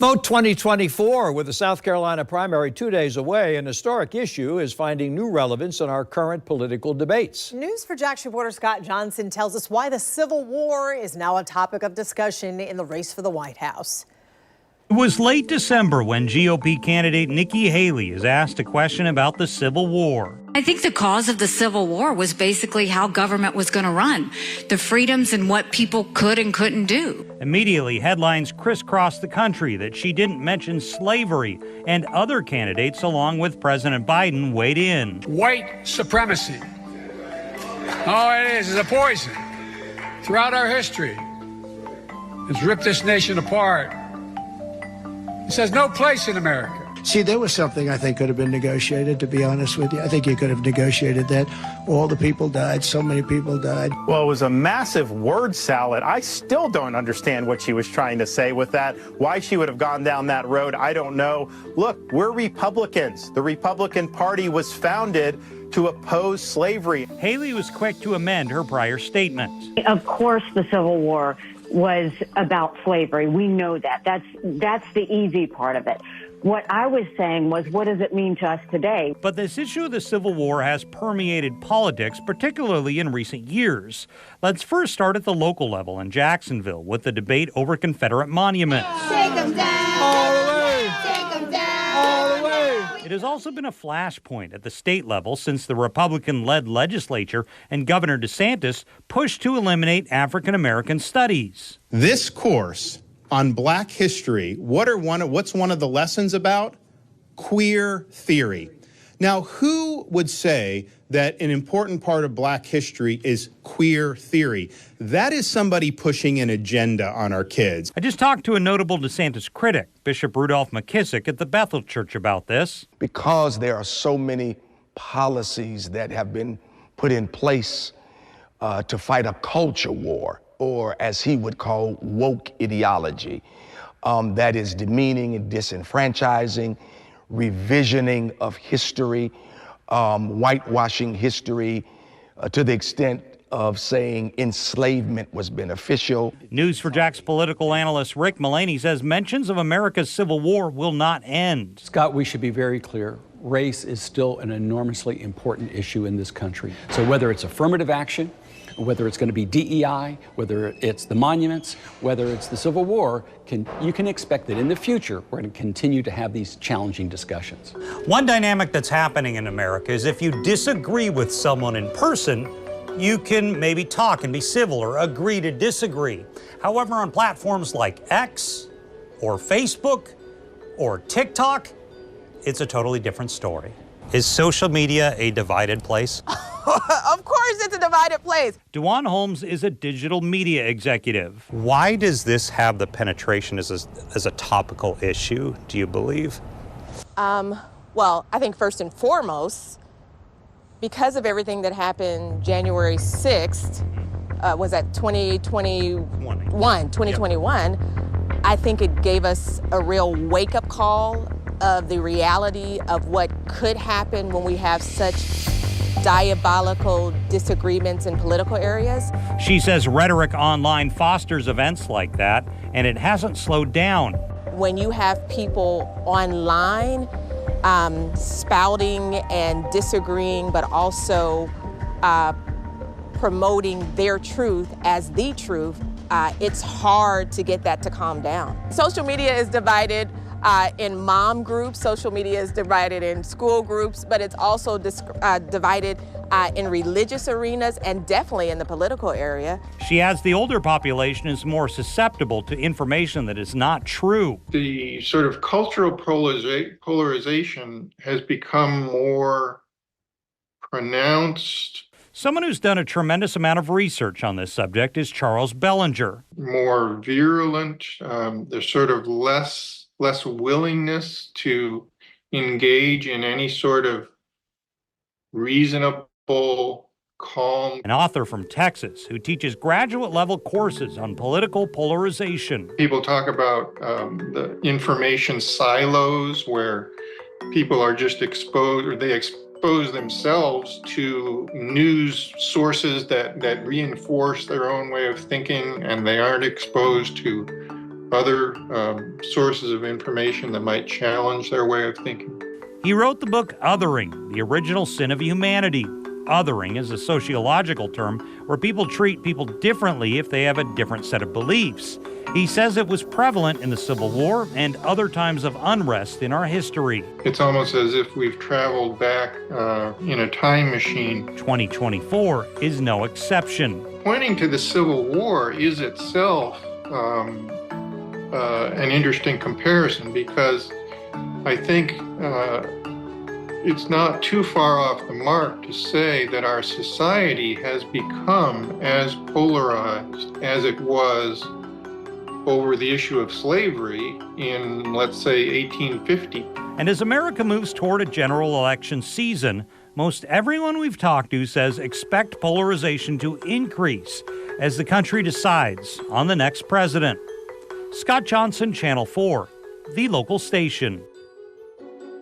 Vote 2024, with the South Carolina primary 2 days away, an historic issue is finding new relevance in our current political debates. News4Jax reporter Scott Johnson tells us why the Civil War is now a topic of discussion in the race for the White House. It was late December when GOP candidate Nikki Haley is asked a question about the Civil War. I think the cause of the Civil War was basically how government was going to run, the freedoms and what people could and couldn't do. Immediately, headlines crisscrossed the country that she didn't mention slavery, and other candidates, along with President Biden, weighed in. White supremacy. All it is a poison throughout our history. It's ripped this nation apart. It says no place in America. See, there was something I think could have been negotiated, to be honest with you. I think you could have negotiated that. All the people died. So many people died. Well, it was a massive word salad. I still don't understand what she was trying to say with that. Why she would have gone down that road, I don't know. Look, we're Republicans. The Republican Party was founded to oppose slavery. Haley was quick to amend her prior statement. Of course, the Civil War was about slavery. We know that. That's the easy part of it. What I was saying was, what does it mean to us today? But this issue of the Civil War has permeated politics, particularly in recent years. Let's first start at the local level in Jacksonville with the debate over Confederate monuments. Take them down! All the way! Take them down! All the way! It has also been a flashpoint at the state level since the Republican-led legislature and Governor DeSantis pushed to eliminate African American studies. This course on Black history, what's one of the lessons about? Queer theory. Now, who would say that an important part of Black history is queer theory? That is somebody pushing an agenda on our kids. I just talked to a notable DeSantis critic, Bishop Rudolph McKissick at the Bethel Church, about this. Because there are so many policies that have been put in place to fight a culture war, or as he would call woke ideology, that is demeaning and disenfranchising, revisioning of history, whitewashing history to the extent of saying enslavement was beneficial. News4Jax political analyst Rick Mullaney says mentions of America's Civil War will not end. Scott, we should be very clear. Race is still an enormously important issue in this country. So whether it's affirmative action, whether it's going to be DEI, whether it's the monuments, whether it's the Civil War, you can expect that in the future we're going to continue to have these challenging discussions. One dynamic that's happening in America is if you disagree with someone in person, you can maybe talk and be civil or agree to disagree. However, on platforms like X or Facebook or TikTok, it's a totally different story. Is social media a divided place? Of course it's a divided place. DeJuan Holmes is a digital media executive. Why does this have the penetration as a topical issue, do you believe? Well, I think first and foremost, because of everything that happened January 6th, was that 2021, I think it gave us a real wake-up call of the reality of what could happen when we have such diabolical disagreements in political areas. She says rhetoric online fosters events like that, and it hasn't slowed down. When you have people online spouting and disagreeing, but also promoting their truth as the truth, it's hard to get that to calm down. Social media is divided in mom groups. Social media is divided in school groups, but it's also divided in religious arenas and definitely in the political area. She adds the older population is more susceptible to information that is not true. The sort of cultural polarization has become more pronounced. Someone who's done a tremendous amount of research on this subject is Charles Bellinger. More virulent. There's sort of less willingness to engage in any sort of reasonable, calm. An author from Texas who teaches graduate level courses on political polarization. People talk about the information silos where people are just exposed, or they expose themselves to news sources that reinforce their own way of thinking, and they aren't exposed to other sources of information that might challenge their way of thinking. He wrote the book Othering, the Original Sin of Humanity. Othering is a sociological term where people treat people differently if they have a different set of beliefs. He says it was prevalent in the Civil War and other times of unrest in our history. It's almost as if we've traveled back in a time machine. 2024 is no exception. Pointing to the Civil War is itself an interesting comparison, because I think it's not too far off the mark to say that our society has become as polarized as it was over the issue of slavery in, let's say, 1850. And as America moves toward a general election season, most everyone we've talked to says expect polarization to increase as the country decides on the next president. Scott Johnson, Channel 4, the local station.